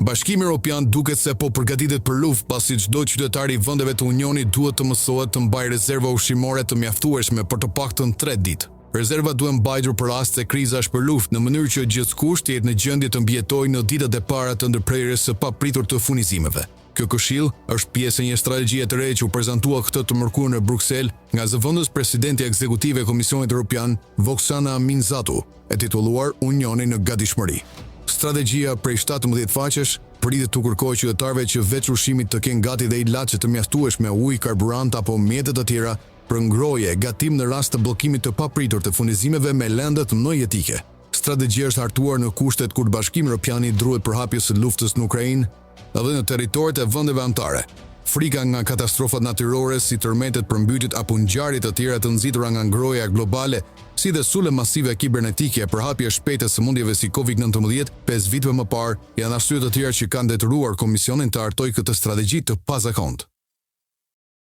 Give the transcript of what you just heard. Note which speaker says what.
Speaker 1: Bashkimi Evropian duket se po përgatitet për luftë pasi çdo qytetar i vendeve të Unionit duhet të mësohet të mbajë rezerva ushqimore të mjaftueshme për të paktën 3 ditë. Rezerva duhen mbajtur për raste krizash për luftë në mënyrë që gjithkusht të jetë në gjendje të mbijetojë në ditët e para të ndërprerjes së papritur të furnizimeve. Kjo këshill është pjesë e një strategjie të re që u prezantua këtë të mërkurën në Bruksel nga zëvendës presidenti ekzekutive e Komisionit Evropian, Voksana Minzatu, e titulluar Unioni në gatishmëri. Strategjia prej 17 faqesh pritet të kërkojë qytetarëve që veç ushqimit të kenë gati dhe ilaçe të mjaftueshme, ujë, karburant apo mjete të tjera për ngrohje, gatim në rast të bllokimit të papritur të furnizimeve me lëndë të mëdha jetike. Strategjia është hartuar në kushtet kur Bashkimi Evropian i druhet përhapjes së luftës në Ukrainë dhe në territoret e vendeve anëtare. Frika nga katastrofat natyrore si tërmetet, përmbytjet apo ngjarje të tjera të nxitura nga ngrohja globale, si dhe sule masive kibernetike, përhapje shpejtë e sëmundjeve si COVID-19 5 vite më parë, janë arsye të tjera që kanë detyruar Komisionin të hartojë këtë strategji të pazakontë.